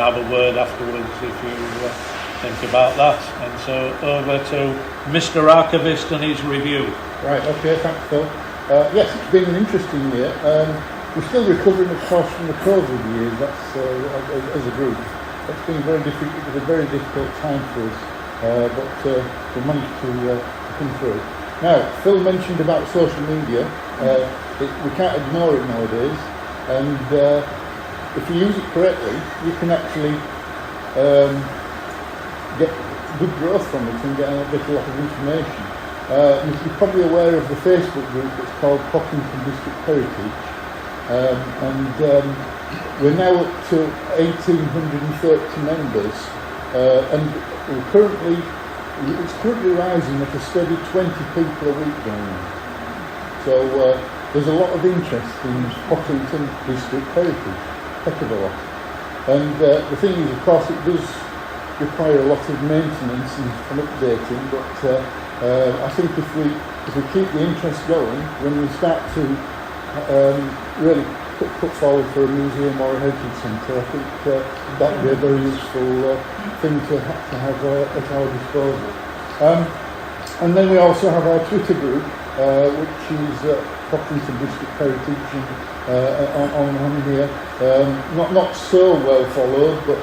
have a word afterwards if you think about that. And so over to Mr. Archivist and his review. Right, okay, thanks Phil. Yes, it's been an interesting year. We're still recovering, of course, from the COVID years. That's as a group. It's been very difficult. It was a very difficult time for us, but we managed to come through. Now, Phil mentioned about social media. We can't ignore it nowadays, and if you use it correctly, you can actually get good growth from it and get a lot of information. You're probably aware of the Facebook group that's called Pocklington District Heritage, and we're now up to 1,830 members, and it's currently rising at a steady 20 people a week going on. So there's a lot of interest in Pocklington District Heritage, heck of a lot. And the thing is, of course, it does require a lot of maintenance and updating, but I think if we keep the interest going, when we start to really put forward for a museum or a heritage centre, I think that would be a very useful thing to have at our disposal. And then we also have our Twitter group, which is Pocklington District Heritage, on here. Not so well followed, but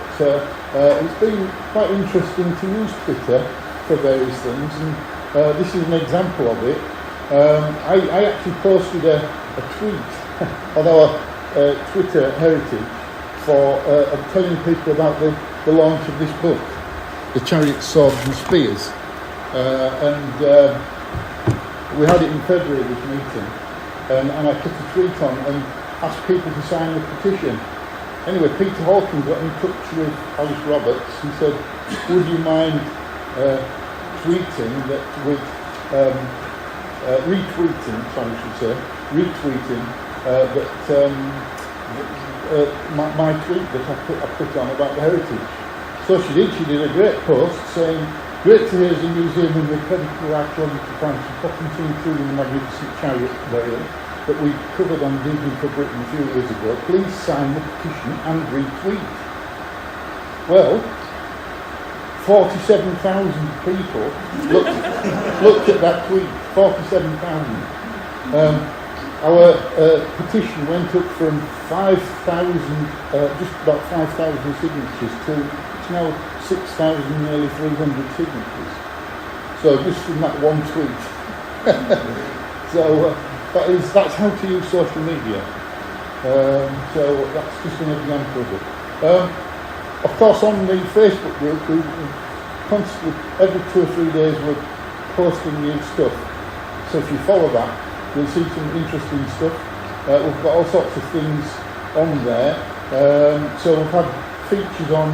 it's been quite interesting to use Twitter for various things, and this is an example of it. I actually posted a tweet on our Twitter heritage for telling people about the launch of this book, The Chariots, Swords and Spears, and we had it in February, this meeting, and I put a tweet on and asked people to sign the petition. Anyway, Peter Hawkins got in touch with Alice Roberts and said, would you mind tweeting that with retweeting my tweet that I put on about the heritage. So she did a great post saying, great to hear the museum and the incredible archaeological finds from Pocklington, including the magnificent chariot burial that we covered on Digging for Britain a few years ago. Please sign the petition and retweet. Well, 47,000 people looked at that tweet. 47,000. Our petition went up from 5,000, just about 5,000 signatures to it's now 6,000, nearly 300 signatures. So just from that one tweet. So that's how to use social media. So that's just an example of it. Of course, on the Facebook group, we constantly, every 2 or 3 days, we're posting new stuff. So if you follow that, you'll see some interesting stuff. We've got all sorts of things on there. So we've had features on,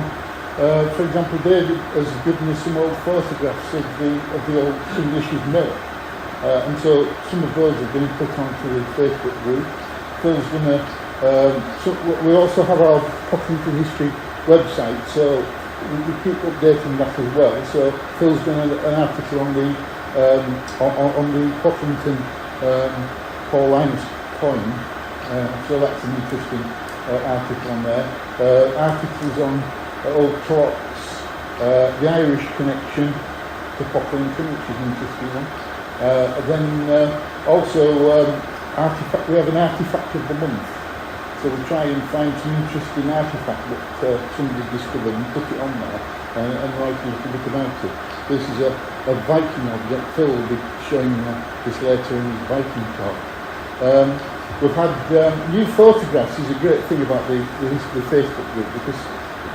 for example, David has given us some old photographs of the old Englishes mill. And so some of those have been put onto the Facebook group. Phil's going to, we also have our Pocklington History website, so we keep updating that as well. So Phil's done an article on the Pocklington Paul Lyons coin, so that's an interesting article on there. Articles on old clocks, the Irish connection to Pocklington, which is an interesting one. Then also we have an artefact of the month. So we try and find some interesting artefact that somebody's discovered and put it on there and write a little bit about it. This is a Viking object. Phil will be showing this later in his Viking talk. We've had new photographs. Is a great thing about the history Facebook group, because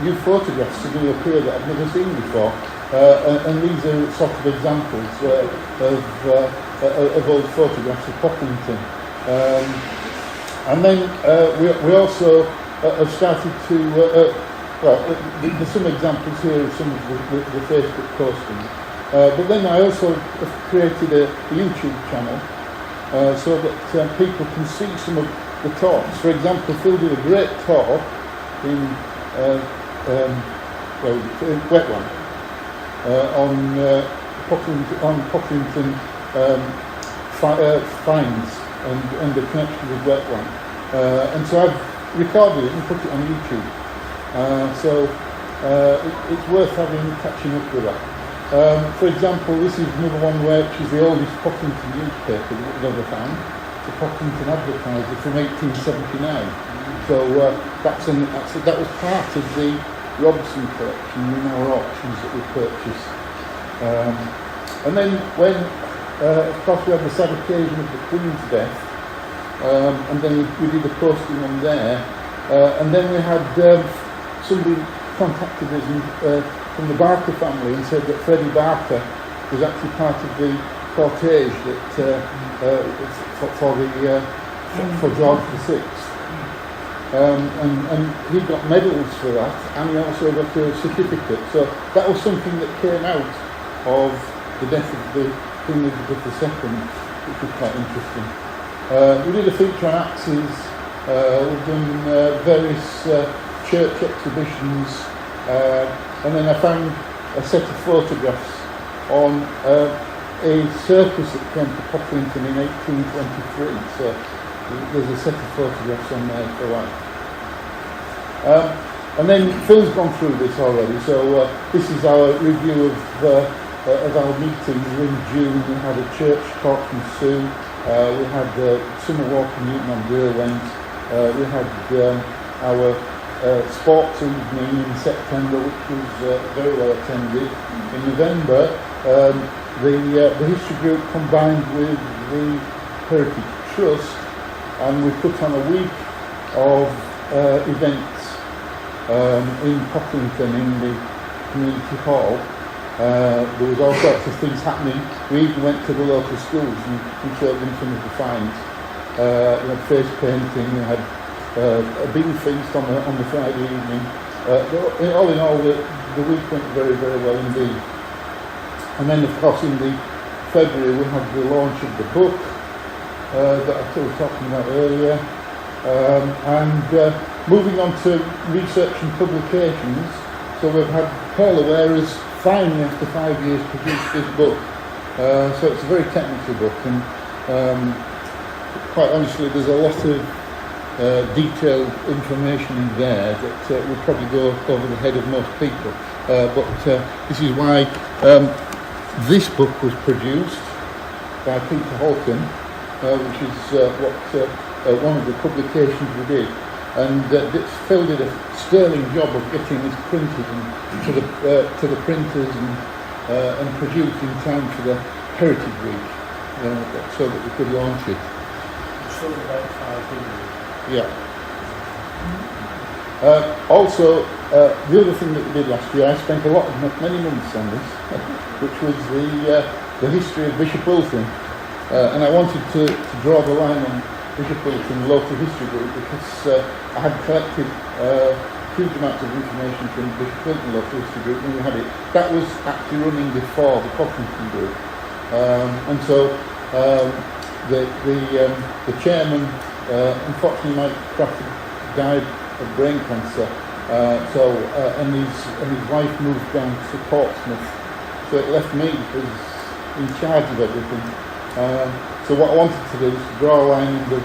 new photographs are going to appear that I've never seen before, and these are sort of examples of old photographs of Pocklington. And then we also have started to, there's some examples here of some of the Facebook postings. But then I also have created a YouTube channel so that people can see some of the talks. For example, Phil did a great talk in Wetland on Pocklington finds and the connection with Wetland. And so I've recorded it and put it on YouTube. It's worth catching up with that. For example, this is another one which is the oldest Pocklington newspaper that we've ever found. The Pocklington Advertiser from 1879. So that was part of the Robson collection in our auctions that we purchased. And then when, of course, we had the sad occasion of the Queen's death, and then we did the posting on there, and then we had somebody contacted us from the Barker family and said that Freddie Barker was actually part of the cortege that for George VI. And he got medals for that, and he also got a certificate. So that was something that came out of the death of the Queen Elizabeth II, which was quite interesting. We did a feature on axes. We've done various church exhibitions, and then I found a set of photographs on a circus that came to Pocklington in 1823. So there's a set of photographs on there for that. And then Phil's gone through this already, so this is our review of our meetings. In June we had a church talk from Sue, we had the summer walk in Newton on Derwent, we had our sports evening in September, which was very well attended. In November, the history group combined with the Heritage Trust, and we put on a week of events in Pocklington in the community hall. There was all sorts of things happening. We even went to the local schools and showed them some of the finds. We had face painting, we had a bean feast on the Friday evening. All in all, the week went very, very well indeed. And then, of course, in the February we had the launch of the book that I was talking about earlier. Moving on to research and publications, so we've had Paul Aware's finally, after 5 years, produced this book. So it's a very technical book, and quite honestly, there's a lot of detailed information in there that would probably go over the head of most people. But this is why this book was produced by Peter Hawken, which is one of the publications we did. And Phil did a sterling job of getting this printed to the printers and produced in time for the Heritage Week, so that we could launch it. It's sold about 500. Yeah. Also, the other thing that we did last year, I spent many months on this, which was the history of Bishop Wilton, and I wanted to draw the line on Bishop Wilton Local History Group because I had collected huge amounts of information from Bishop Wilton Local History Group when we had it. That was actually running before the Pocklington Group, and so the chairman, unfortunately, Mike Crawford died of brain cancer. And his wife moved down to Portsmouth, so it left me as in charge of everything. So what I wanted to do was to draw a line under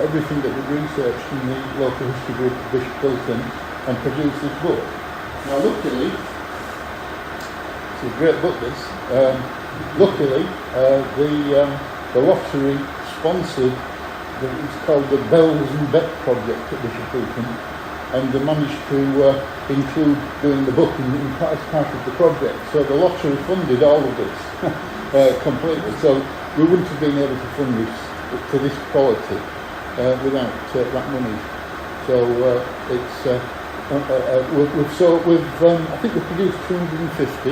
everything that we researched in the local history group of Bishop Wilton and produce this book. Now, luckily, it's a great book. This, luckily, the lottery sponsored. It's called the Bells and Bet project at Bishop Wilton, and they managed to include doing the book as part of the project. So the lottery funded all of this completely. So we wouldn't have been able to fund this to this quality without that money. So I think we've produced 250,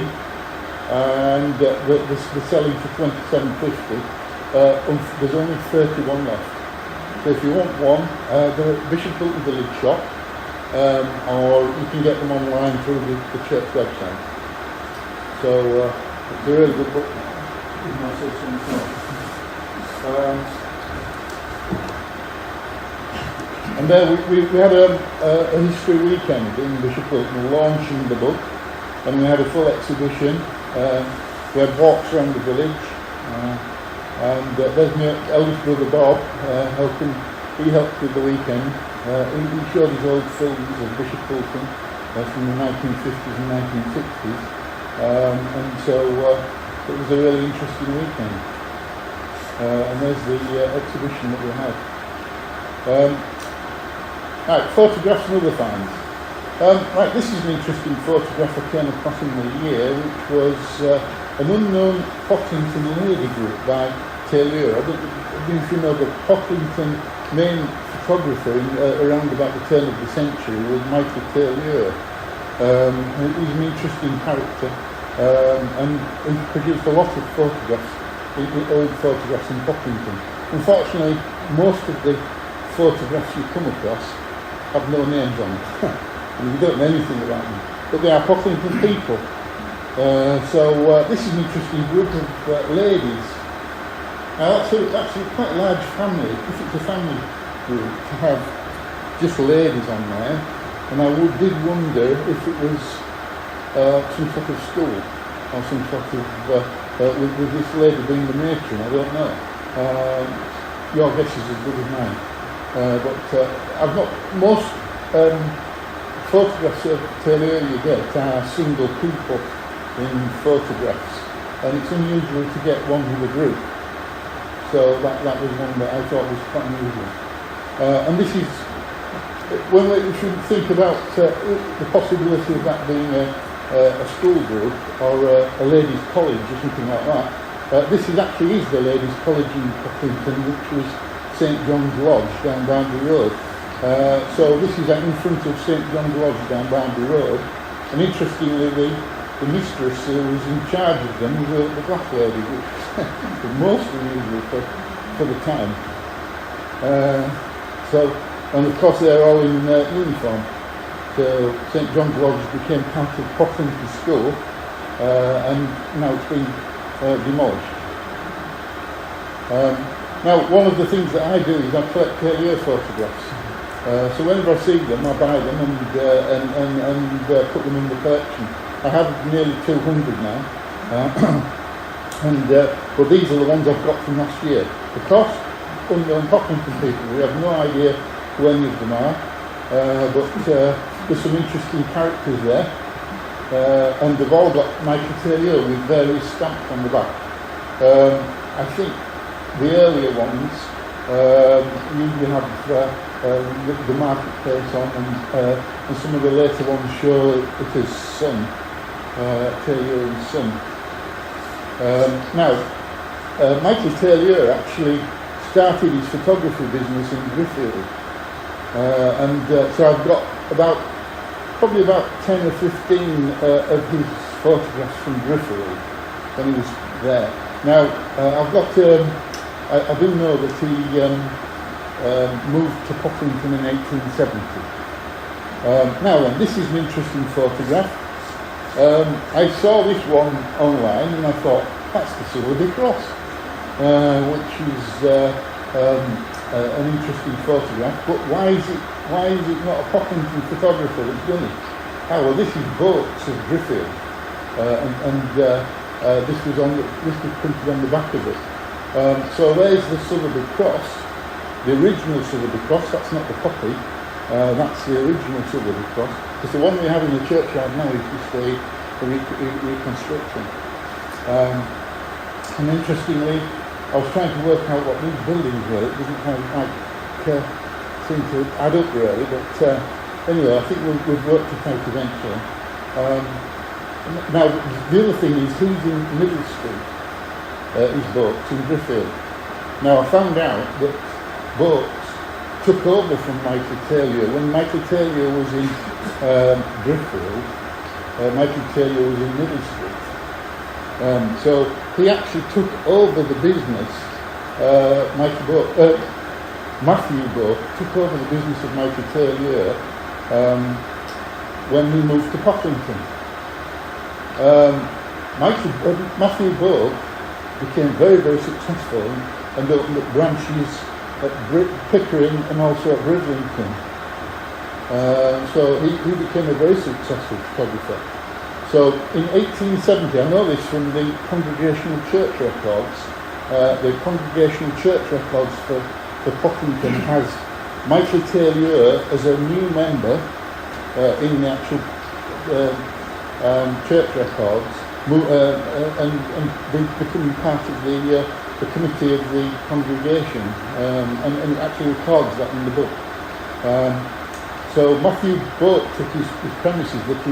and they're selling for $27.50. There's only 31 left. So if you want one, they're at Bishop Wilton Village shop, or you can get them online through the church website. So it's a really good book. And there we had a history weekend in Bishop Wilton launching the book, and we had a full exhibition. We had walks around the village. And there's my eldest brother Bob helping. He helped with the weekend, He showed his old films of Bishop Fulton from the 1950s and 1960s, and so it was a really interesting weekend. And there's the exhibition that we had. Right, photographs and other finds. Right, this is an interesting photograph I came across in the year, which was an unknown Pocklington lady group by Taylor. I don't know if you know, the Pocklington main photographer around about the turn of the century was Michael Taylor. He's an interesting character, and he produced a lot of photographs, old photographs in Pocklington. Unfortunately, most of the photographs you come across have no names on them, and you don't know anything about them, but they are Pocklington people. So this is an interesting group of ladies. Now that's quite a large family, if it's a family group, to have just ladies on there, and I did wonder if it was some sort of school, or some sort of, with this lady being the matron, I don't know. Your guess is as good as mine. But I've got most photographs of Taylor you get are single people in photographs, and it's unusual to get one with a group. So that was one that I thought was quite unusual. And this is, when we should think about the possibility of that being a school group or a ladies' college or something like that. This is the ladies' college in Pocklington, which was St John's Lodge down Boundary Road. So this is in front of St John's Lodge down Boundary Road. And interestingly, the mistress who was in charge of them was the black lady, which was most unusual for the time. And of course they're all in uniform. So St John's Lodge became part of Pocklington School, and now it's been demolished. Now, one of the things that I do is I collect Taylor photographs. So whenever I see them, I buy them and put them in the collection. I have nearly 200 now, but these are the ones I've got from last year. Of course, unknown Pocklington people, we have no idea who any of them are, but there's some interesting characters there, and they've all got Michael Taylor with various stamps on the back. I think the earlier ones usually have the marketplace on, and some of the later ones show it as Son, Taylor and Son. Now, Michael Taylor actually started his photography business in Driffield, and so I've got probably about 10 or 15 of his photographs from Driffield when he was there. Now, I've got, I do know that he moved to Pocklington in 1870. Now then, this is an interesting photograph. I saw this one online and I thought, that's the Silverby Cross, which is an interesting photograph, but why is it not a Pocklington photographer that's done it? Well, this is Boats of Driffield, this was printed on the back of it. So there's the Silverby Cross, the original Silverby Cross. That's not the copy. That's the original Silverby Cross. Because the one we have in the churchyard now is just a reconstruction. And interestingly, I was trying to work out what these buildings were. It didn't seem to add up really, but anyway, I think we've worked it out eventually. Now, the other thing is he's in Middle Street, his Boats in Driffield. Now, I found out that Boats took over from Michael Taylor. When Michael Taylor was in Driffield, Michael Taylor was in Middle Street. So he actually took over the business, Matthew Boat took over the business of Michael Taylor when he moved to Pocklington. Matthew Boat became very, very successful and opened up branches at Pickering and also at Bridlington. So he became a very successful photographer. So in 1870, I know this from the Congregational Church Records, the Congregational Church Records for Pocklington has Michael Taylor as a new member in the actual church records, and becoming part of the committee of the congregation, and it actually records that in the book. So Matthew Boat took his premises that he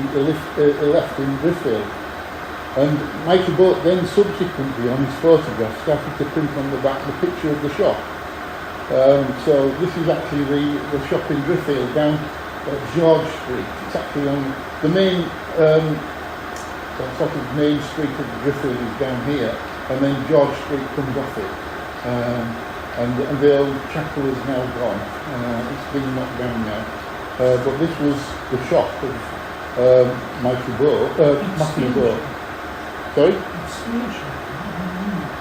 left in Driffield, and Michael Boat then subsequently on his photograph started to print on the back the picture of the shop. So this is actually the shop in Driffield down George Street. It's actually on the main sort of main street of Driffield is down here, and then George Street comes off it. And the old chapel is now gone. It's been knocked down now. But this was the shop of Matthew Boat. Sorry?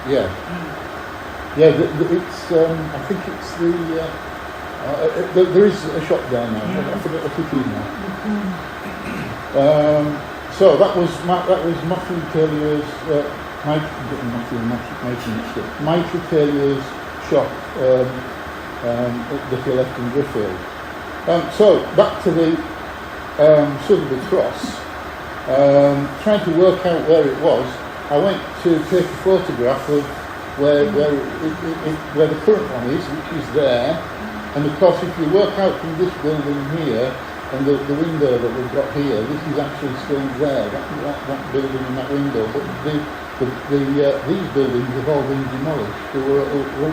Yeah. Yeah, it's. I think it's there is a shop there now. I forget what it is now. So that was Matthew Taylor's. Michael Taylor's shop that he left in Driffield. So back to the Son of the Cross. Trying to work out where it was, I went to take a photograph of where the current one is, which is there. And of course, if you work out from this building here and the window that we've got here, this is actually still there. That building and that window, but these buildings have all been demolished. They were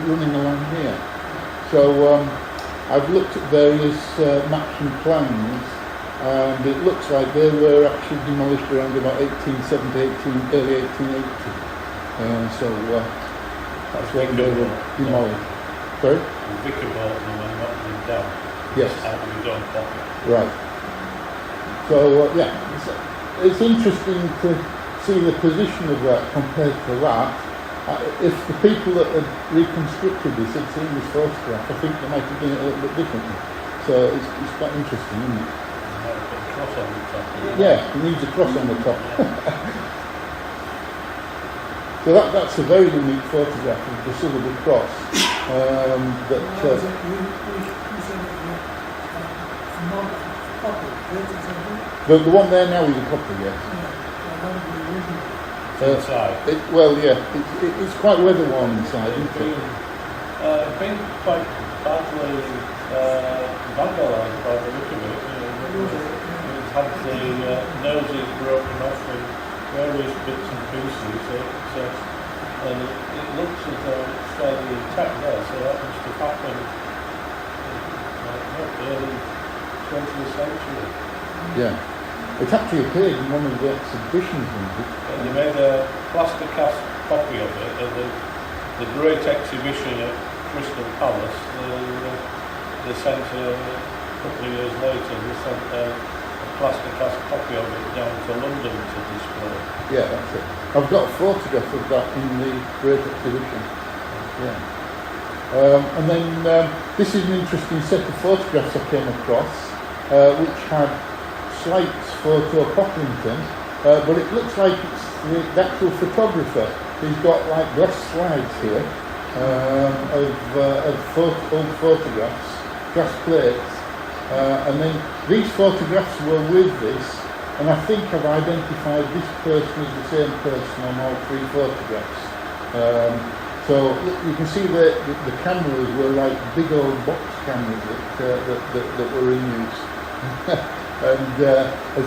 running along here. So I've looked at various maps and plans, and it looks like they were actually demolished around about 1870, early 1880. So that's when they were demolished. Sorry? The vicar bought them and knocked them down. Yes. Out of his own pocket. Right. So yeah, it's interesting to see the position of that compared to that. If the people that had reconstructed this had seen this photograph, I think they might have done it a little bit differently. So it's quite interesting, isn't it? A cross on the top. Yeah, it needs a cross on the top. So that's a very unique photograph of the Son of the Cross. The one there now is a copy, yes. Inside. It's quite weather-worn inside, isn't it? Been quite badly vandalised by the look of it. It's had the noses broken off in various bits and pieces. And it looks as though it's fairly intact there, so that must have happened in the early 20th century. Yeah. It actually appeared in one of the exhibitions. They made a plaster cast copy of it at the great exhibition at Crystal Palace. They sent a couple of years later, they sent a plaster cast copy of it down to London to display. Yeah, that's it. I've got a photograph of that in the great exhibition. Yeah. And then this is an interesting set of photographs I came across, which had Slight's photo of Pocklington, but it looks like it's the actual photographer. He's got like glass slides here of old photographs, glass plates, and then these photographs were with this, and I think I've identified this person as the same person on all three photographs. So you can see the cameras were like big old box cameras that were in use. And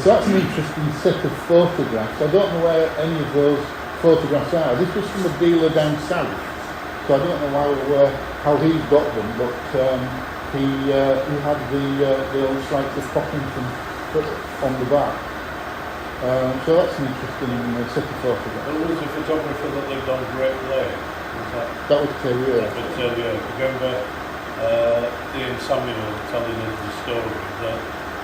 so that's an interesting set of photographs. I don't know where any of those photographs are. This was from a dealer down south, so I don't know how he's got them, but he had the old Slights of Pocklington on the back. So that's an interesting set of photographs. Who was the photographer that lived on Great Lake? That was Taylor. That was Taylor. Remember Ian Samuel telling us the story that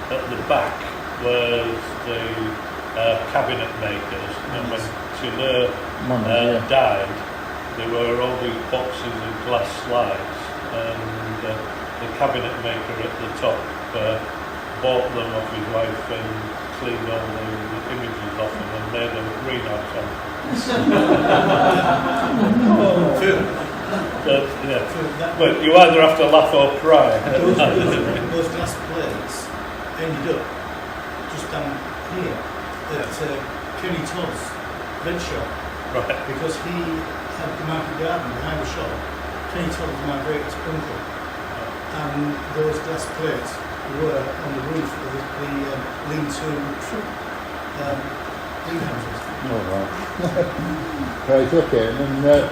at the back was the cabinet makers, and when Taylor died, there were all these boxes of glass slides, and the cabinet maker at the top bought them off his wife and cleaned all the images off them and made a greenhouse on them. But, yeah. So that, Well, you either have to laugh or cry. those glass plates ended up just down here at Kenny Todd's bread shop, Right. because he had the market garden behind the shop. Kenny Todd was my great uncle, and those glass plates were on the roof of the lean-to greenhouses. Oh, right. Right, okay. And then,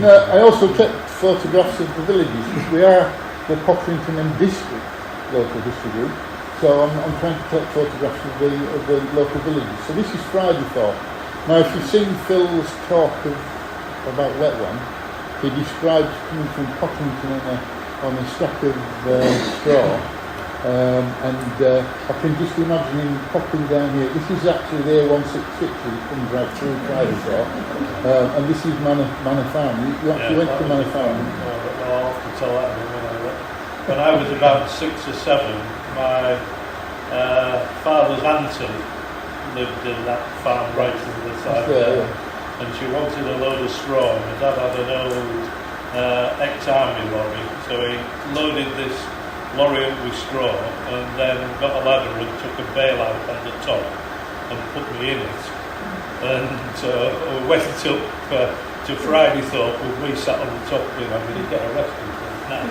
I also took photographs of the villages, because we are the Pocklington and district local history group. So I'm trying to take photographs of the local villages. So this is Friday Thorpe. Now, if you've seen Phil's talk about Wetland, he describes coming from Pocklington on a stack of straw. I can just imagine him popping down here. This is actually the A166 that comes right through Friday Thorpe. And this is Manor Farm. You actually went to Manor Farm. I'll have to tell that when I was about 6 or 7, my father's auntie lived in that farm right to the side there. And she wanted a load of straw. My dad had an old ex-army lorry, so he loaded this lorry up with straw and then got a ladder and took a bale out at the top and put me in it. And we went up to Friday Thorpe with me sat on the top of him. I'm going to get arrested for it now.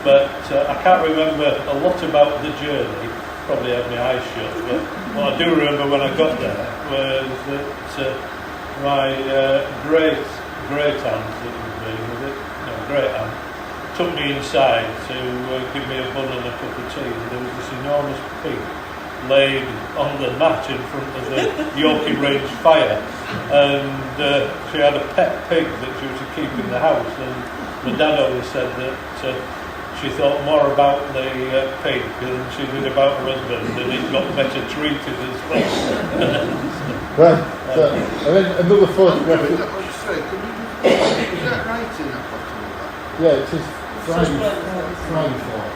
But I can't remember a lot about the journey. Probably had my eyes shut. But what I do remember when I got there was that my great aunt, great aunt, took me inside to give me a bun and a cup of tea, and there was this enormous pig laid on the mat in front of the Yorkie Range fire, and she had a pet pig that she was to keep in the house, and my dad always said that she thought more about the pig than she did about her husband, and it got better treated as well. Right, and then another photograph. Is that right in that bottom of that? Yeah, it says Friday Thorpe.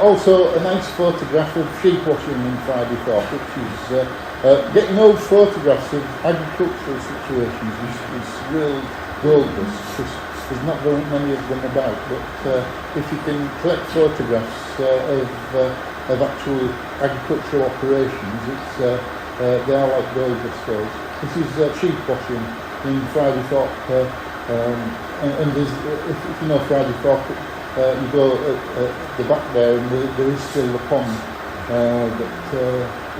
Also a nice photograph of sheep washing in Friday Thorpe, which is getting old photographs of agricultural situations is real gold dust. There's not very many of them about, but if you can collect photographs of actual agricultural operations, they are like gold dust stories. This is sheep washing in Friday Thorpe, and there's, if you know Friday Thorpe, you go at the back there, and there is still the pond that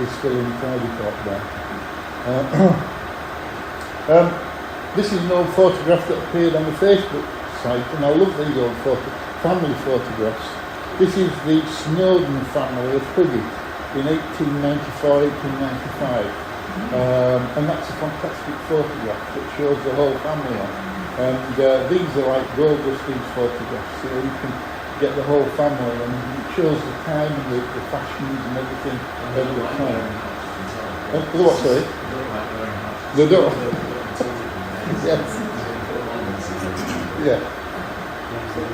is still in Friday Thorpe there. This is an old photograph that appeared on the Facebook site, and I love these old family photographs. This is the Snowden family of Huggy in 1894-1895. And that's a fantastic photograph that shows the whole family on. And these are like gold dust, these photographs. So you can get the whole family, and it shows the time and the fashions and everything over the time. What, sorry? They don't. Yes. Yeah.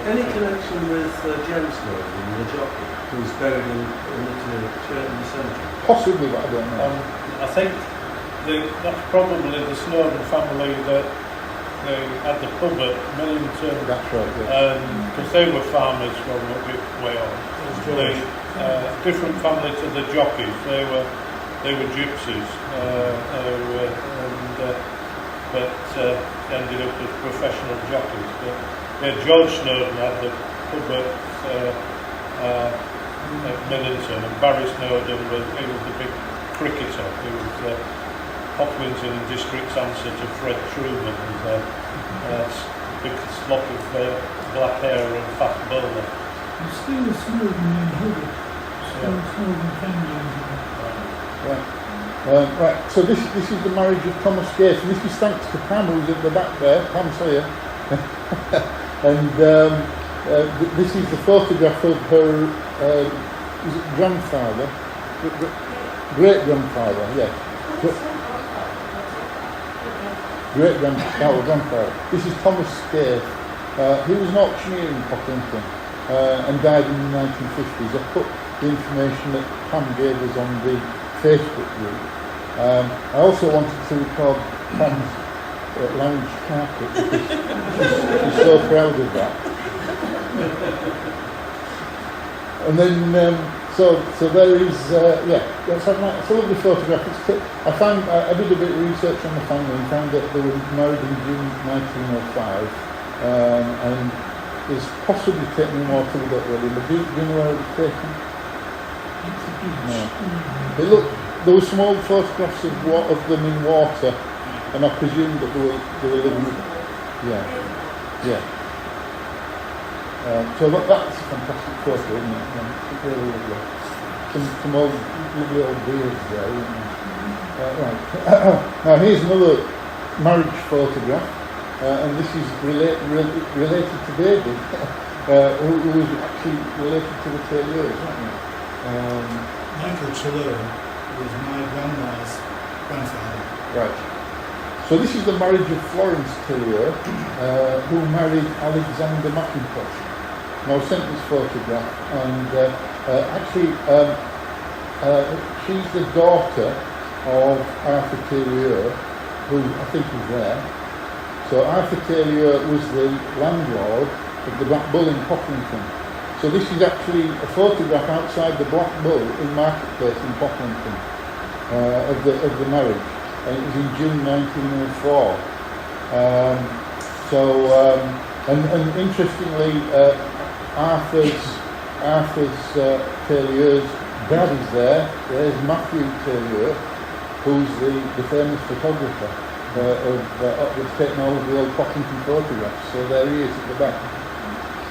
Any connection with James Snowden, the jockey, who's buried in the cemetery? Possibly, but I don't know. I think that's probably the Snowden family that they had the pub at Millington. That's right, yeah. Because they were farmers from a bit way on. They, different family to the jockeys. They were gypsies, but ended up as professional jockeys. But yeah, George Snowden had the pub at Millington, and Barry Snowden was the big cricketer. He was Pocklington district's answer to Fred Truman, who's a big slop of black hair and fast bowler. There's still a Snowden in Huggy. Snowden family. Right, so this is the marriage of Thomas Gates, and this is thanks to Pam, who's at the back there. Pam Sawyer. And this is the photograph of her grandfather, great-grandfather, yeah. Great-grandfather. This is Thomas Scaife. He was an auctioneer in Pocklington and died in the 1950s. I put the information that Pam gave us on the Facebook group. I also wanted to record Pam's lounge carpet because she's so proud of that. And then, so there is, it's a lovely photograph. I did a bit of research on the family and found that they were married in June 1905, and there's possibly taken more to the wedding, but do you know where it was taken? No. There were some old photographs of them in water, and I presume that they were living with, yeah. So that's a fantastic photo, isn't it? It's really lovely. Some old, lovely old beards there, isn't there? Right. Now here's another marriage photograph, and this is related to David, who was actually related to the Taylors, wasn't he? Michael Trelawney was my grandma's grandfather. Right. So this is the marriage of Florence Taylor, who married Alexander Mackintosh. Now I sent this photograph, and she's the daughter of Arthur Taylor, who I think is there. So Arthur Taylor was the landlord of the Black Bull in Pocklington. So this is actually a photograph outside the Black Bull in Marketplace in Pocklington of the marriage. And it was in June 1904. And interestingly, Arthur's Taylor's dad is there. There's Matthew Taylor, who's the famous photographer that's taken all of the old Pocklington photographs. So there he is at the back.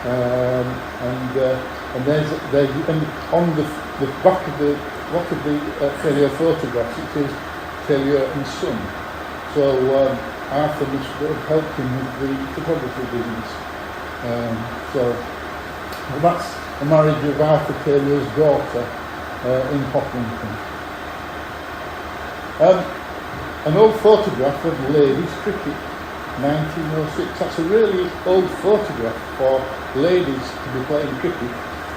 And on the back of the lot of the Taylor photographs, it says Taylor and Son. So Arthur must have helped him with the photography business. So that's the marriage of Arthur Taylor's daughter in Pocklington. An old photograph of ladies cricket, 1906. That's a really old photograph for ladies to be playing cricket,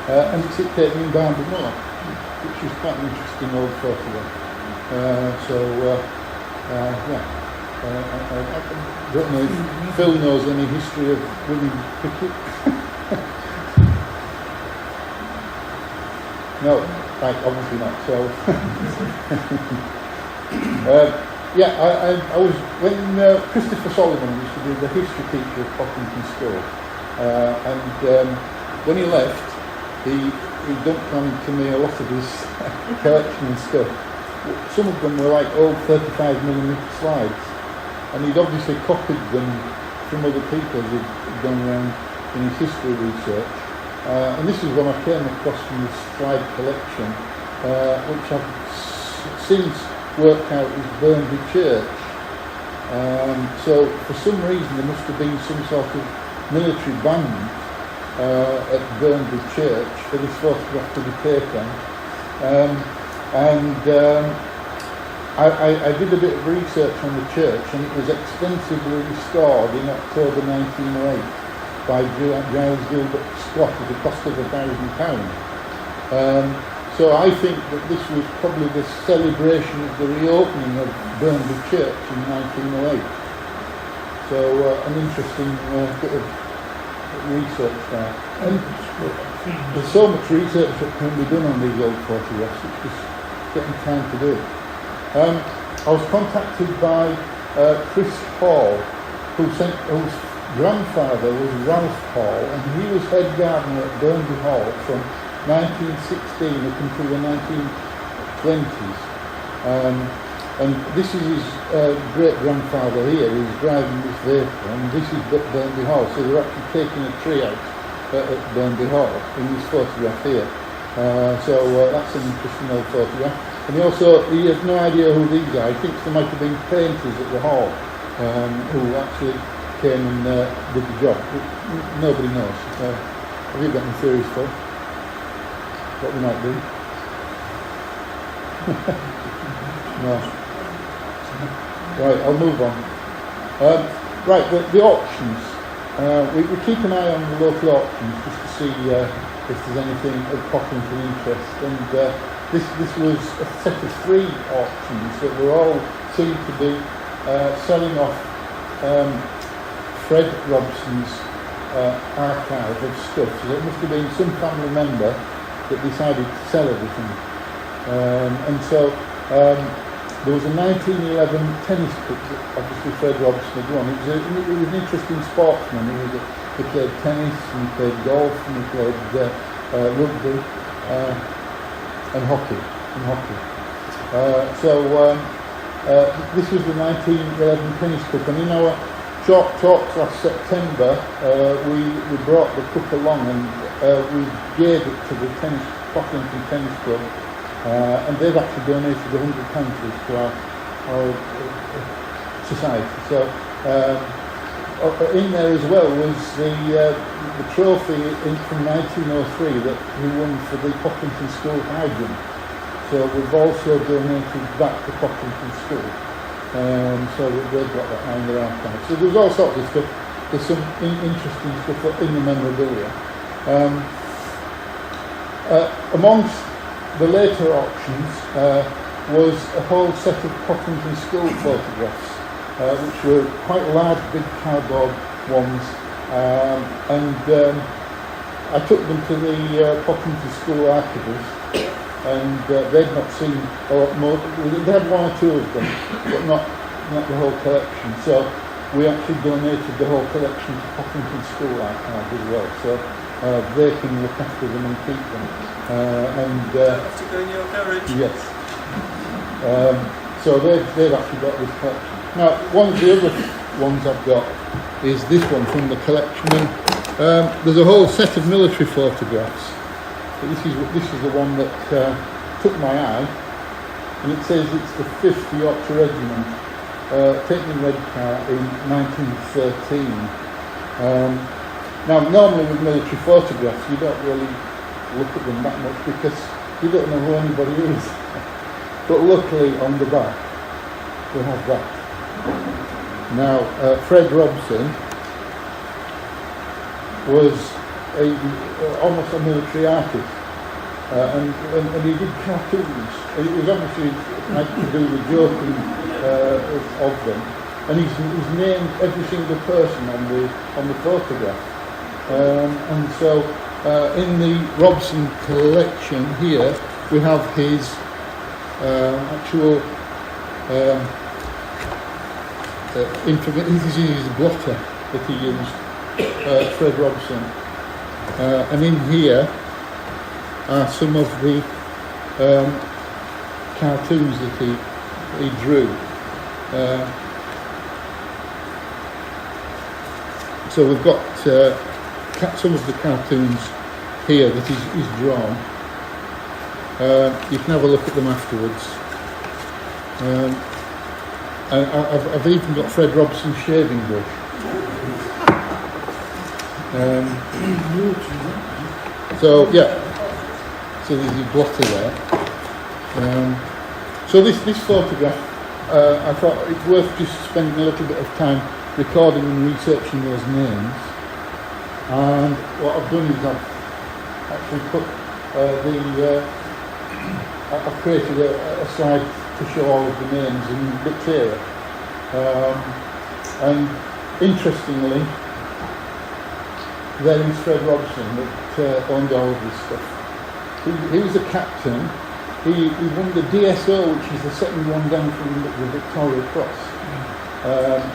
and it's taken in Barnby Moor, which is quite an interesting old photograph. I don't know if Phil knows any history of women's cricket. No, right, obviously not. So, I was when Christopher Solomon used to be the history teacher at Pocklington School, and when he left, he dumped onto me a lot of his collection and stuff. Some of them were like old 35mm slides, and he'd obviously copied them from other people who'd gone around in his history research. And this is one I came across from his slide collection, which I've since worked out is Burnby Church. So for some reason there must have been some sort of military band at Burnby Church for this photograph to be taken. I did a bit of research on the church, and it was extensively restored in October 1908 by Giles Gilbert Scott at a cost of £1,000. So I think that this was probably the celebration of the reopening of Burnby Church in 1908. So an interesting bit of research there. And there's so much research that can be done on these old photographs, it's just getting time to do it. I was contacted by Chris Hall, whose grandfather was Ralph Hall, and he was head gardener at Burnby Hall from 1916 up until the 1920s. And this is his great-grandfather here who's driving this vehicle, and this is Burnby Hall. So they're actually taking a tree out at Burnby Hall in this photograph here. So that's an interesting old photograph. And he has no idea who these are. He thinks they might have been painters at the hall who actually came and did the job. Nobody knows. Have you got any theories, Phil? What they might be? No. Right, I'll move on. Right, the auctions. We keep an eye on the local auctions just to see if there's anything of Pocklington interest. And this was a set of 3 auctions that were all seemed to be selling off Fred Robson's archive of stuff. So it must have been some family member that decided to sell everything. And so there was a 1911 tennis club that obviously Fred Robson had won. He was an interesting sportsman. He played tennis, and he played golf, and he played rugby and hockey. This was the 1911 tennis cup, and in our short talks last September, we brought the cup along, and we gave it to the Pocklington Tennis Club, and they've actually donated £100 to our society. So in there as well was the trophy from 1903 that he won for the Pocklington School hydrant. So we've also donated that to Pocklington School, so that they've got that in their archive. So there's all sorts of stuff. There's some interesting stuff in the memorabilia. Amongst the later auctions was a whole set of Pocklington School photographs, which were quite large, big cardboard ones, and I took them to the Pocklington School archivist, and they'd not seen a lot more. They had one or two of them, but not the whole collection. So we actually donated the whole collection to Pocklington School archive as well. So they can look after them and keep them. Have to go in your garage. Yes. So they've actually got this collection. Now, one of the other ones I've got is this one from the collection. And, there's a whole set of military photographs. But this is the one that took my eye, and it says it's the 5th Yorkshire Regiment, taken in Redcar in 1913. Now, normally with military photographs, you don't really look at them that much because you don't know who anybody is. But luckily, on the back, we have that. Now, Fred Robson was almost a military artist, and he did cartoons. It was obviously meant to do the joking of them, and he's named every single person on the photograph. And so in the Robson collection here we have his actual this is his blotter that he used, Fred Robson. And in here are some of the cartoons that he drew. So we've got some of the cartoons here that he's drawn. You can have a look at them afterwards. I've even got Fred Robson's shaving brush. So there's his blotter there. So this photograph, I thought it's worth just spending a little bit of time recording and researching those names. And what I've done is I've actually put I've created a slide to show all of the names in bits here. And interestingly, there is Fred Robson that owned all of this stuff. He was a captain. He won the DSO, which is the second one down from the Victoria Cross.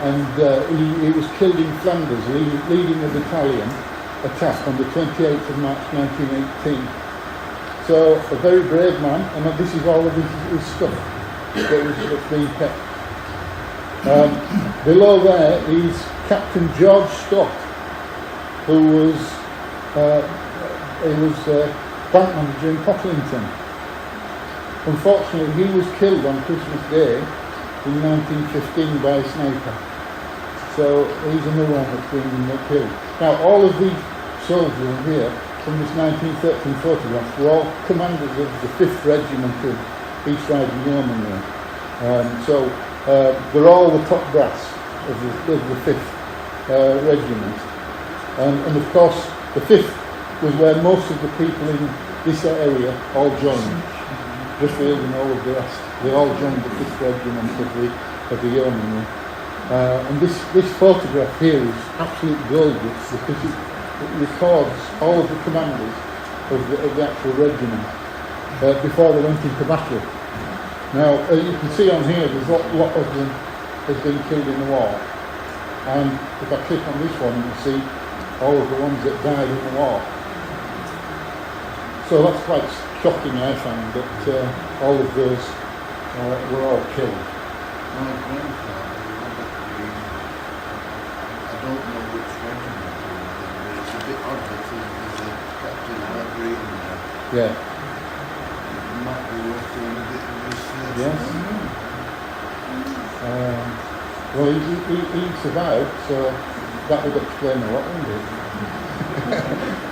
And he was killed in Flanders, leading a battalion attack on the 28th of March 1918. So a very brave man, and this is all of his stuff that's being kept. Below there is Captain George Scott, who was bank manager in Pocklington. Unfortunately, he was killed on Christmas Day in 1915 by a sniper. So he's another one that's been killed. Now, all of these soldiers here from this 1913 photograph were all commanders of the 5th Regiment of East Riding Yeomanry. So they're all the top brass of the 5th Regiment. And of course, the 5th was where most of the people in this area all joined. Driffield and all of the rest, they all joined the 5th Regiment of the Yeomanry. And this photograph here is absolute gorgeous because it records all of the commanders of the actual regiment before they went into battle. Now, you can see on here, there's a lot of them has been killed in the war. And if I click on this one, you can see all of the ones that died in the war. So that's quite shocking, I find, that all of those were all killed. My grandfather, I don't know which regiment he was in, but it's a bit odd that he was a captain of that reading there. Yeah. It might be worth doing a bit of research. Yes. Well, he survived, so that would explain a lot, wouldn't it?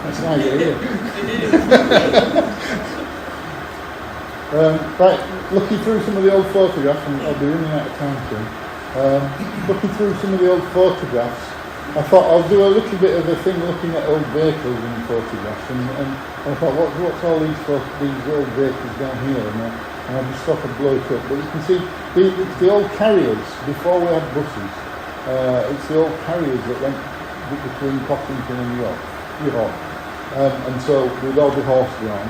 That's why you're here. Right, looking through some of the old photographs, and I'll be running out of time soon. Looking through some of the old photographs, I thought I'll do a little bit of a thing looking at old vehicles in photographs, and I thought, what's all these old vehicles down here? And I just thought I'd blow it up. But you can see, it's the old carriers, before we had buses. It's the old carriers that went between Pocklington and York. And so with all the horse drawn.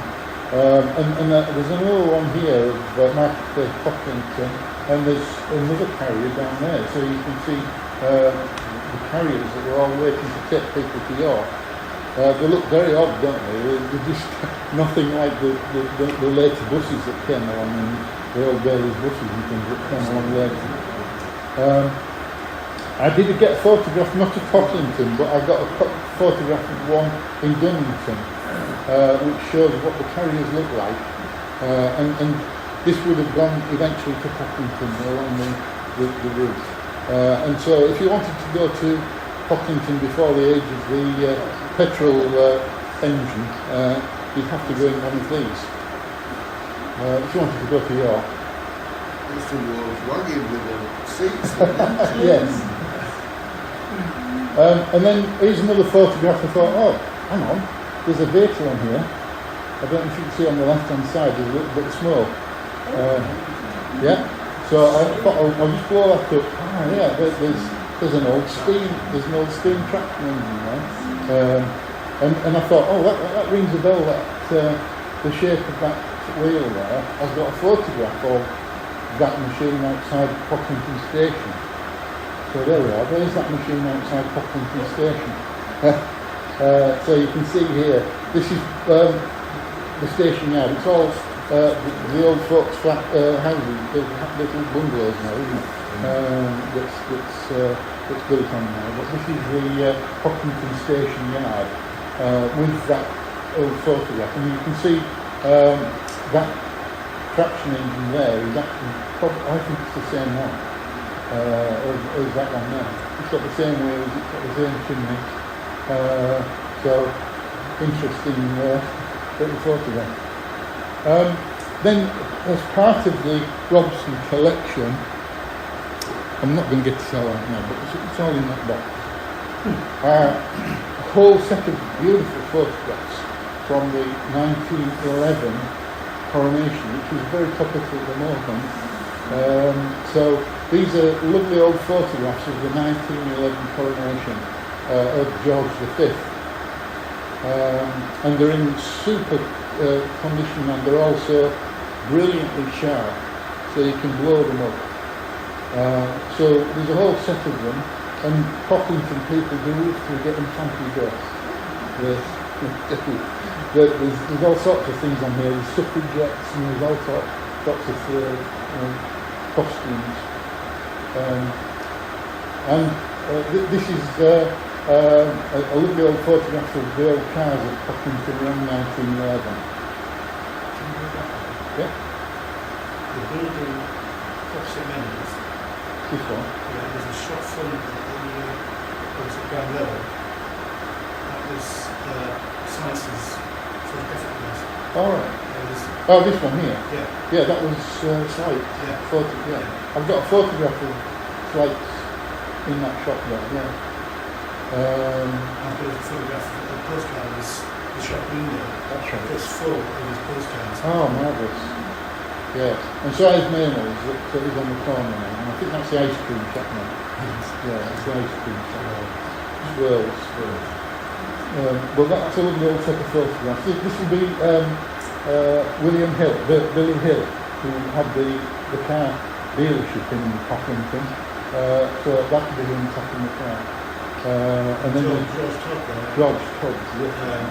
And there's another one here of Marketplace Pocklington, and there's another carrier down there. So you can see the carriers that were all waiting to take people to York. They look very odd, don't they? They're just nothing like the later buses that came along, and the old Bailey's buses and things that came along later. I did get a photograph, not of Pocklington, but I got a photograph of one in Dunnington, which shows what the carriers look like. And this would have gone eventually to Pocklington along the route. And so if you wanted to go to Pocklington before the age of the petrol engine, you'd have to go in one of these. If you wanted to go to York. It's the world's wagon with the seats. Yes. And then here's another photograph. I thought, oh, hang on, there's a vehicle on here. I don't know if you can see on the left-hand side, there's a little bit of smoke. Yeah. So I thought I'll just blow that up. Ah, yeah, there's an old steam traction engine there. And I thought, oh, that rings a bell. That the shape of that wheel there. I've got a photograph of that machine outside Pocklington Station. So there we are. There's that machine outside Pocklington Station. So you can see here. This is the station yard. It's all the old folks' flat houses, little bungalows now, isn't it? That's built on now. But this is the Pocklington Station yard with that old photograph, and you can see that traction engine there is actually, I think it's the same one as that one there. It's got the same wheels, it's got the same chimney. So interesting little photograph. Then, as part of the Robson collection, I'm not going to get to sell that now, but it's all in that box. A whole set of beautiful photographs from the 1911 coronation, which was very topical at the moment. So these are lovely old photographs of the 1911 coronation of George V. And they're in super condition, and they're also brilliantly sharp, so you can blow them up. So there's a whole set of them, and Pocklington people do to get them fancy dressed. There's all sorts of things on here. There's suffragettes, and there's all sorts of costumes. This is a lovely old photograph of the old cars at Pocklington around 1911. Yeah. The building opposite Mendes. This one. Yeah, there's a shop front at the ground level. That was sciences for the graphic class. All right. Oh, this one here. Yeah. Yeah, that was Slate. Yeah. Yeah. I've got a photograph of Slates in that shop there. Yeah. I've got a photograph of the postcard of the shop window. That's right. It's full of his postcards. Oh, marvellous. Yes. And Size Maynard's that is on the corner now. And I think that's the ice cream shop now. Yeah, that's the ice cream shop. Swirls. But that's a lovely old set of photographs. This will be William Hill, Billy Hill, who had the car dealership in Pocklington. So that will be him tapping the car. And then George Todd there. George Todd,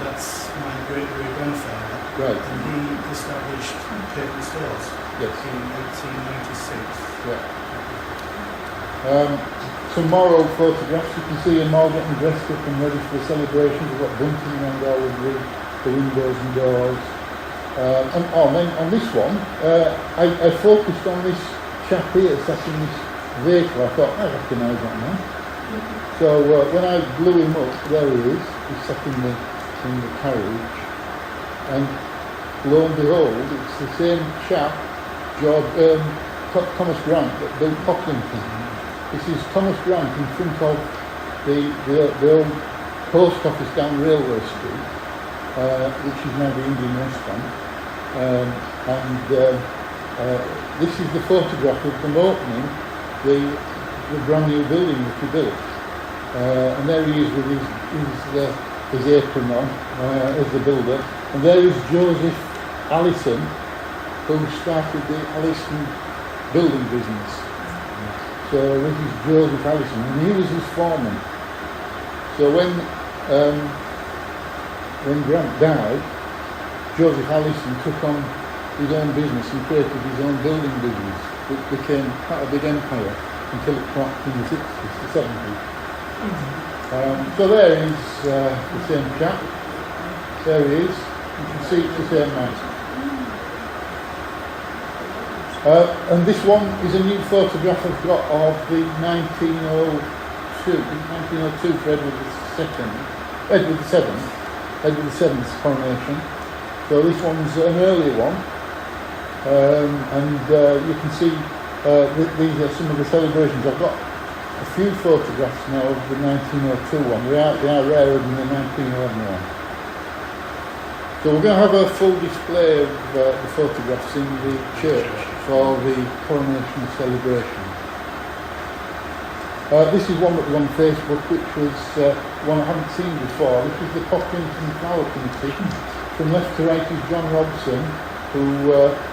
That's my great-great-grandfather. right. And he established paper stores Yes. in 1896. Yeah. Some more old photographs. You can see them all getting dressed up and ready for the celebrations. We've got bunting around all of the windows and doors. And then on this one, I focused on this chap here sat in this vehicle. I thought, I recognise that man. So when I blew him up, there he is. He's sat in the carriage. And lo and behold, it's the same chap, Thomas Grant, that built Pocklington. This is Thomas Grant in front of the old post office down Railway Street, which is now the Indian restaurant. This is the photograph of them opening the brand new building that he built. And there he is with his apron on as the builder. And there is Joseph Allison, who started the Allison building business. So this is Joseph Allison, and he was his foreman. So when Grant died, Joseph Allison took on his own business and created his own building business, which became quite a big empire until it collapsed in the 60s, the 70s. So there is the same chap. There he is. You can see it's the same man. And this one is a new photograph I've got of the 1902 for Edward the Seventh's coronation. So this one's an earlier one, and you can see these are some of the celebrations. I've got a few photographs now of the 1902 one. They are rarer than the 1911 one. So we're going to have a full display of the photographs in the church for the coronation celebration. This is one that was on Facebook, which was one I haven't seen before. This is the Pocklington Flower Committee. From left to right is John Robson, who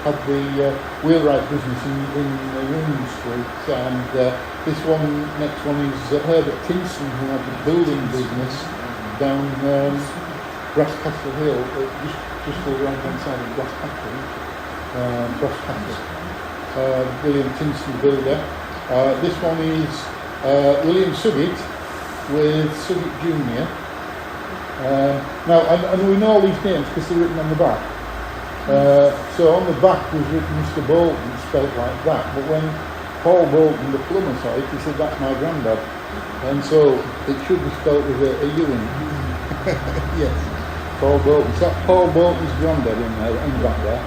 had the wheelwright business in Union Street, and next one is Herbert Tinson, who had the building business down Grascastle Hill, just over the right-hand side of Grascastle. William Tinson, builder. This one is William Suggett with Suggett Jr. Now, and we know all these names because they're written on the back. So on the back was written Mr. Bolton, spelt like that, but when Paul Bolton, the plumber, saw it, he said, that's my granddad. And so it should be spelt with a Ewing. Yes, Paul Bolton. So that's Paul Bolton's granddad in the back there.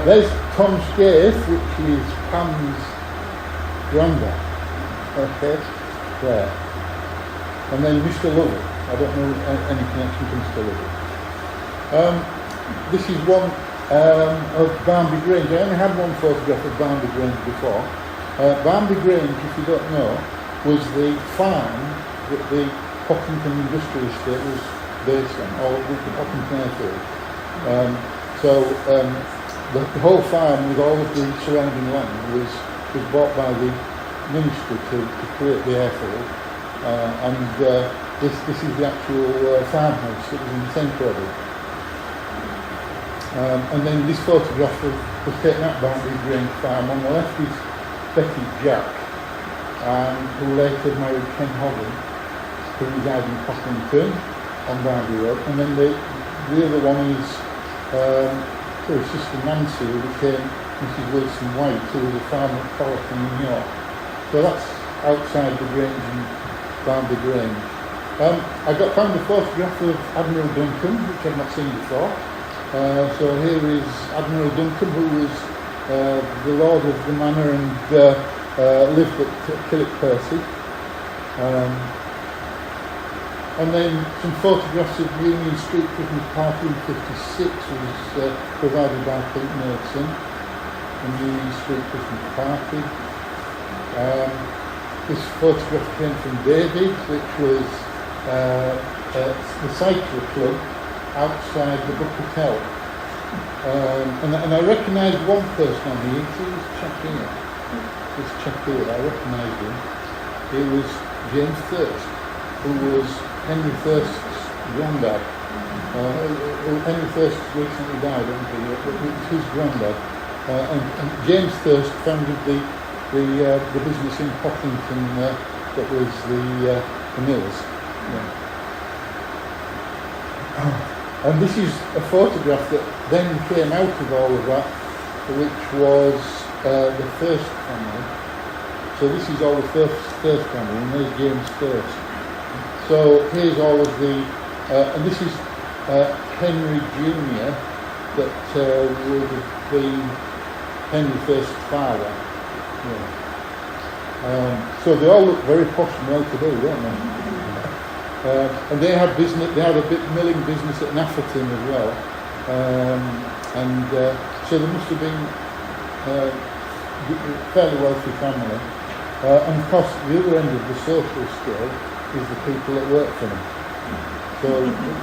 There's Tom Scaife, which is Pam's granddad. Okay, there. And then Mr. Lovell. I don't know any connection to Mr. Lovell. This is one of Barnby Grange. I only had one photograph of Barnby Grange before. Barnby Grange, if you don't know, was the farm that the Pocklington Industrial Estate was based on, or the Pocklington Airfield. The whole farm with all of the surrounding land was bought by the ministry to create the airfield, and this is the actual farmhouse that was in the centre of it. And then this photograph was taken at Barnby Grange Farm. On the left is Betty Jack, who later married Ken Hogan, who resided in Pocklington on Barnby Road. And then the other one is her sister Nancy, who became Mrs. Wilson White, who was a farmer at Pocklington, New York. So that's outside the Grange and Barnby Grange. I found a photograph of Admiral Duncan, which I've not seen before. So here is Admiral Duncan, who was the lord of the manor and lived at Killick-Percy. And then some photographs of Union Street Christmas Party in '56 was provided by Pete Nelson, and Union Street Christmas Party. This photograph came from David, which was the cycle club outside the Book Hotel. And I recognised one person on the it was chap here. This chap here, I recognised him. He was James Thirst, who was Henry Thirst's granddad. Henry Thirst recently died, hasn't he? It was his granddad. And James Thirst founded the business in Pocklington that was the mills. Yeah. And this is a photograph that then came out of all of that, which was the First family. So this is all the First family, and there's James First. So here's all of the, and this is Henry Jr. that would have been Henry First's father. Yeah. So they all look very posh and well-to-do, don't they? And they had business. They had a bit milling business at Nafferton as well, and so they must have been a fairly wealthy family. And of course, the other end of the social scale is the people that work for them. So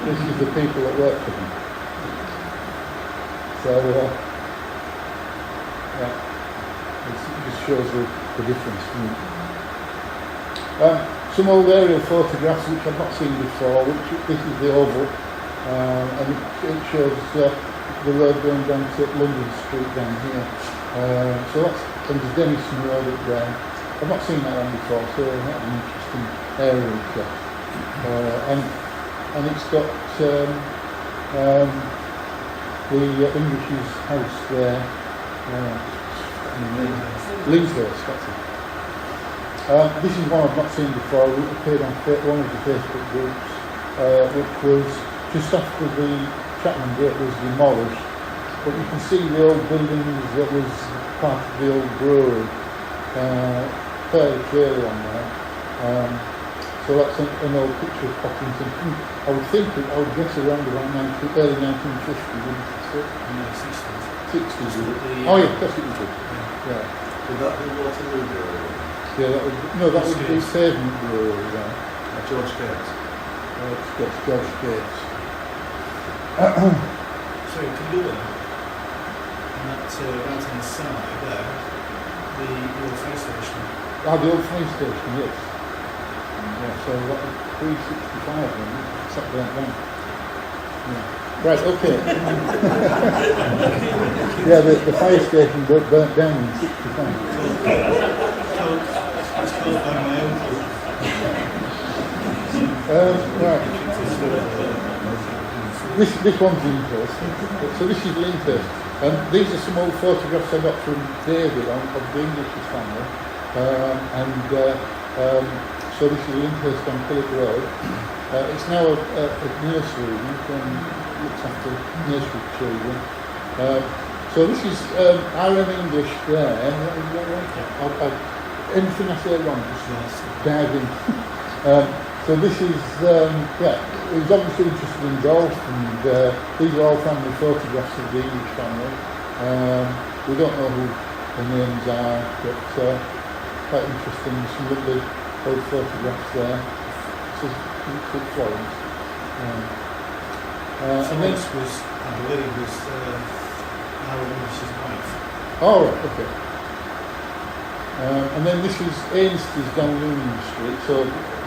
this is the people that work for them. So yeah, it just shows the difference. Some old aerial photographs which I've not seen before, this is the oval, and it shows the road going down to London Street down here. So that's, and there's Denison Road up there. I've not seen that one before, so that's an interesting aerial shot. And it's got the English's house there, Lyndhurst, that's it. This is one I've not seen before. It appeared on one of the Facebook groups, which was just after the Chapman Gate was demolished. But you can see the old buildings that was part of the old brewery fairly clearly on there. So that's an old picture of Pocklington. I would guess around early 1950s, wouldn't it? No, 60s. 60s, would it? Oh yeah, that's what you did. Yeah. Would that be Waterloo Brewery? Yeah, that would be Pavement Brewery, right? George Gates. It's George Gates. Sorry, can you do that? And that right on the side there, the old fire station. The old fire station, yes. Yeah, so that was 365 then, except that then. Yeah. Right, okay. Yeah, the fire station burnt down in 65. It's called by my uncle. Right. This one's interesting. So this is Lyndhurst. These are some old photographs I got from David of the English family. So this is Lyndhurst on Phillip Road. It's now a nursery, looks after nursery children. So this is RM English there. Anything I say wrong, just dive in. So this is, he was obviously interested in golf, and these are all family photographs of the English family. We don't know who the names are, but quite interesting. Some lovely old photographs there. This is Florence. And then was, I believe, was our English's wife. Oh, right, okay. And then this is Ainsley's down Union Street. So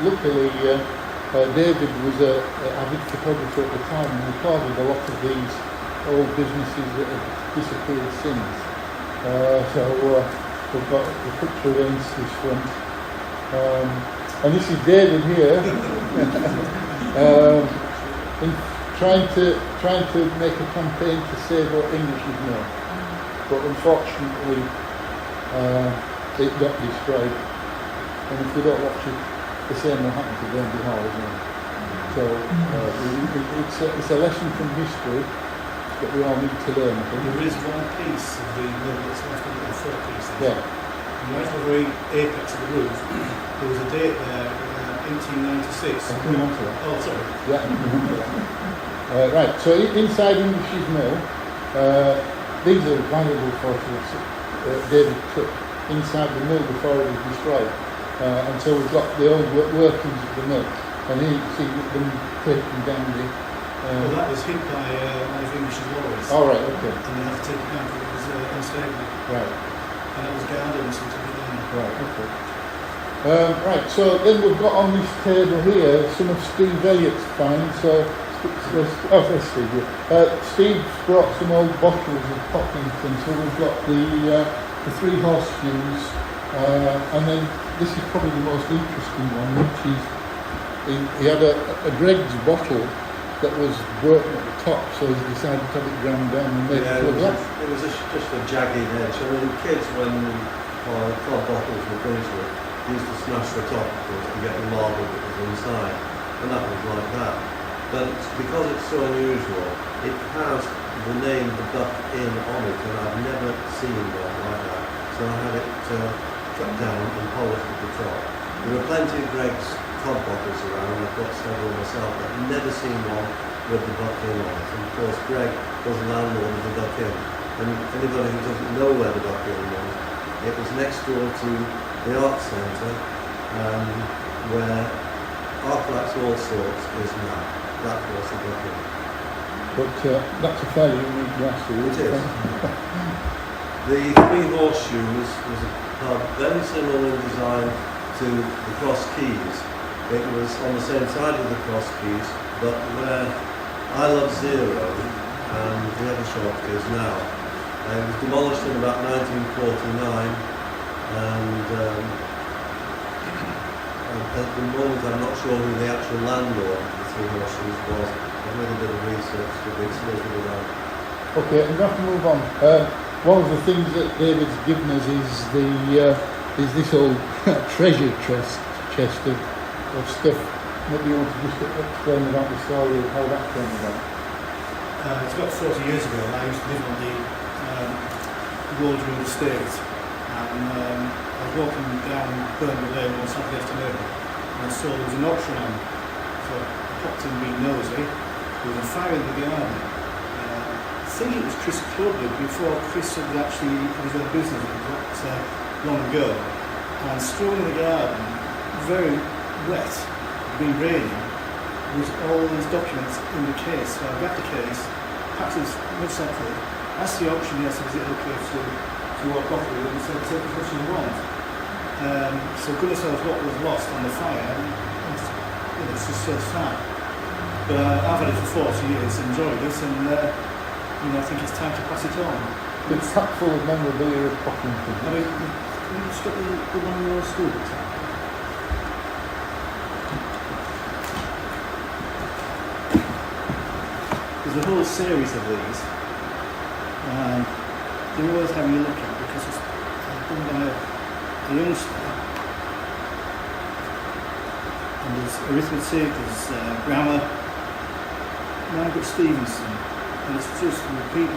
luckily, David was an avid photographer at the time and recorded a lot of these old businesses that have disappeared since. So we've got the picture of Ainsley's front. And this is David here, trying to make a campaign to save what English is known. But unfortunately, it got destroyed, and if we don't watch it, the same will happen to Burnley Hall, isn't it? So it's a lesson from history that we all need to learn, I think. There is one piece of the mill that's left of the four pieces. Yeah. And right at the very apex of the roof, there was a date there, 1896. I'm coming on to that. Oh, sorry. Yeah. Right, so inside English's mill, these are valuable photographs that David took. inside the mill before it was destroyed. And so we've got the old workings of the mill, and here you can see them taking down the... Well, that was hit by one of English's lorries. Oh, right, okay. And they had to take it down because it was unstable. Right. And it was guarded, so took it down. Right, okay. Right, so then we've got on this table here some of Steve Elliott's finds. So, there's Steve here. Steve's brought some old bottles of Pocklington. So we've got the three horseshoes, and then this is probably the most interesting one, which is he had a Greg's bottle that was broken at the top, so he decided to have it ground down and make it look like. It was just a jagged edge. I mean, kids, when club bottles were finished with, used to smash the top, of course, to get the marble that was inside, and that was like that. But because it's so unusual, it has the name The Buck Inn on it, and I've never seen one like that. So I had it cut down and polished at the top. There are plenty of Greg's club bottles around. I've got several myself, but I've never seen one with the Buck Inn on it. And of course, Greg was the landlord of the Buck Inn. And anybody who doesn't know where the Buck Inn was, it was next door to the Arts Centre, where Artflax All Sorts is now. That was the Buck Inn. But that's a fairly unique glass. It is. The Three Horseshoes was a pub very similar in design to the Cross Keys. It was on the same side of the Cross Keys, but where I Love Zero and the other shop is now. It was demolished in about 1949, and at the moment I'm not sure who the actual landlord of the Three Horseshoes was. I've made a bit of research to be sorted out. Okay, I'm going to move on. One of the things that David's given us is this old treasure chest of stuff. Maybe you want to just explain about the story of how that came about. It's about 40 years ago. I used to live on the Waldron estate, and I was walking down Burnley Lane on Saturday afternoon, and I saw there was an auction on. So I popped in being nosy. There was a fire in the garden. I think it was Chris Clubber before Chris had actually had his own business. It was long ago, and strolling in the garden, very wet, been raining, with all these documents in the case. So I grabbed the case, packed it mid-central, asked the auctioneer, is it okay to walk off with it, and said, take as much as you want. So goodness knows what was lost on the fire, and it's just so sad. But I've had it for 40 years, enjoyed it, and I think it's time to pass it on. It's packed full of memorabilia of Pocklington. I mean, can you just got the one in your school? There's a whole series of these. They're worth having a look at because it's done by a youngster. And there's arithmetic, there's grammar, Margaret Stevenson, and it's just repeat.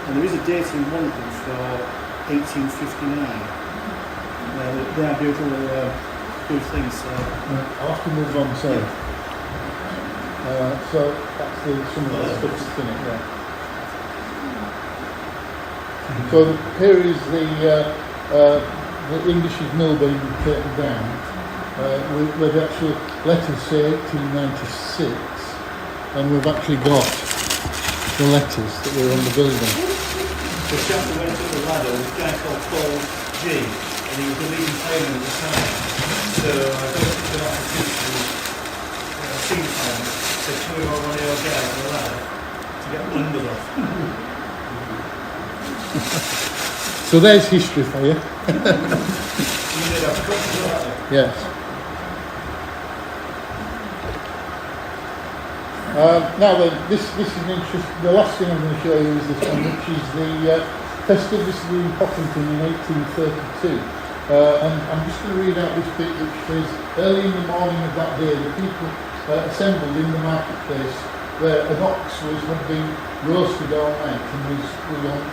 And there is a date in one of them for 1859. They are beautiful, good things. I'll have to move on, sorry. So that's some of the stuff that's in it, yeah. So here is the English's mill being taken down. We've actually letters say 1896, and we've actually got the letters that were on the building. The chap that went up the ladder was a guy called Paul G, and he was the leading fireman at the time. So I got to the office to sing time, said, can we all one of your guys on the ladder to get the numbers off? So there's history for you. You did have to cut to the ladder. Yes. Now then, this is interesting. The last thing I'm going to show you is this one, which is the festivities in Pocklington in 1832. And I'm just going to read out this bit which says, early in the morning of that day, the people assembled in the marketplace where an ox had been roasted all night and was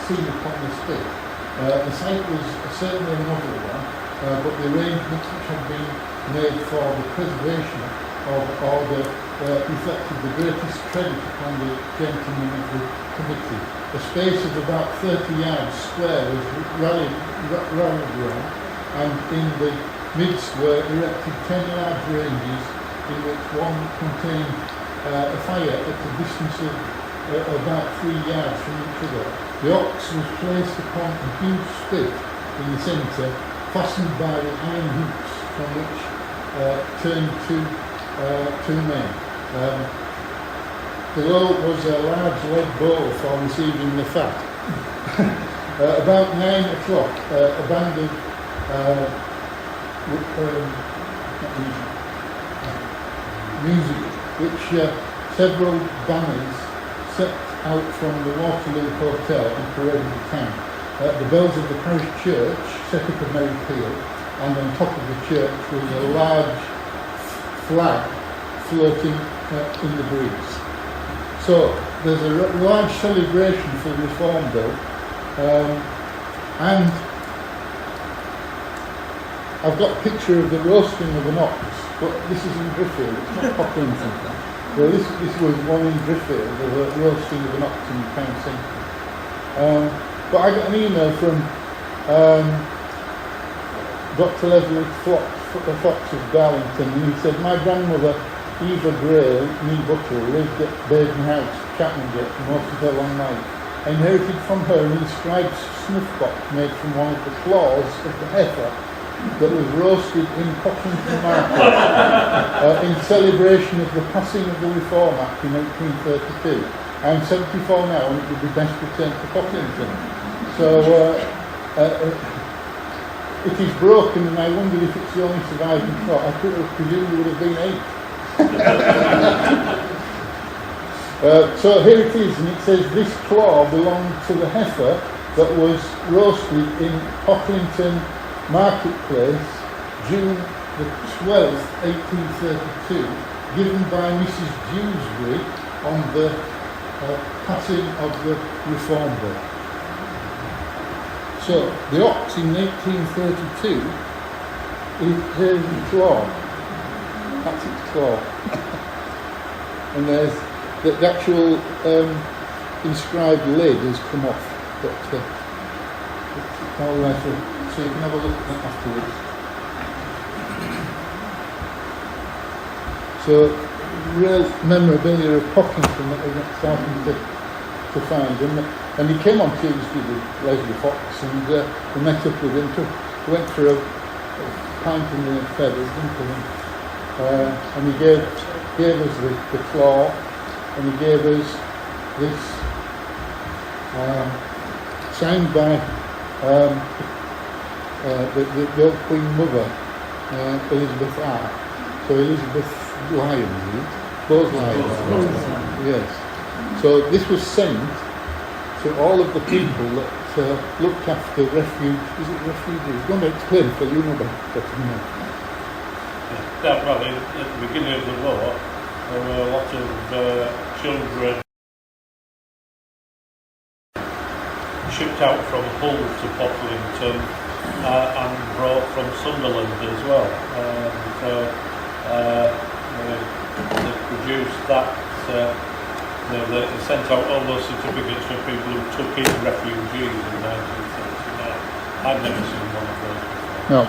seen upon the spit. The sight was certainly a novel one, but the arrangements which had been made for the preservation of order reflected the greatest credit upon the gentlemen of the committee. A space of about 30 yards square was rallied round, and in the midst were erected 10 large ranges, in which one contained a fire at a distance of about 3 yards from each other. The ox was placed upon a huge spit in the centre, fastened by the iron hoops, from which turned two men. Below was a large lead bowl for receiving the fat. About 9 o'clock, a band of music, which several banners set out from the Waterloo Hotel and paraded the town. The bells of the parish church set up a merry peal, and on top of the church was a large flag floating in the breeze. So there's a large celebration for the Reform Bill, and I've got a picture of the roasting of an ox, but this is in Driffield, it's not Pocklington. Well, this was one in Driffield, of a roasting of an ox in the town centre. But I got an email from Dr. Leslie Fox of Darlington, and he said, my grandmother, Eva Gray, nee Butcher, lived at Baden House, Chapmangate, for most of her long life. I inherited from her an inscribed snuff box made from one of the claws of the heifer that was roasted in Pocklington Market in celebration of the passing of the Reform Act in 1832. I'm 74 now, and it would be best returned to Pocklington. So it is broken, and I wondered if it's the only surviving claw. I could have presumed there would have been 8. So here it is, and it says this claw belonged to the heifer that was roasted in Pocklington Marketplace, June the 12th, 1832, given by Mrs. Dewsbury on the passing of the Reform Bill. So the ox in 1832 here's the claw. That's its claw. And there's the actual inscribed lid has come off, but it's all there, so you can have a look at that afterwards. So real memorabilia of Pocklington that we're starting to find, and he came on Tuesday with Leslie Fox, and we met up with him, went for a pint in the feathers, didn't we? And he gave us the claw, and he gave us this signed by the old Queen Mother, Elizabeth R. So Elizabeth Lyons, Bose Lyons. Yes. So this was sent to all of the people that looked after refugees. Go on, explain, Phil, you know better than me. Yeah, well, at the beginning of the war, there were a lot of children shipped out from Hull to Pocklington and brought from Sunderland as well. They produced that. They sent out all those certificates for people who took in refugees in 1939. I've never seen one of those before. No.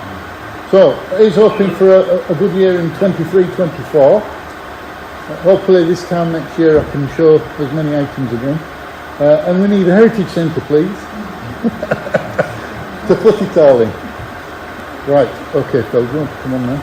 So, he's hoping for a good year in 23-24. Hopefully this time next year I can show as many items again. And we need a heritage centre, please, to put it all in. Right, okay, Phil, do you want to come on now?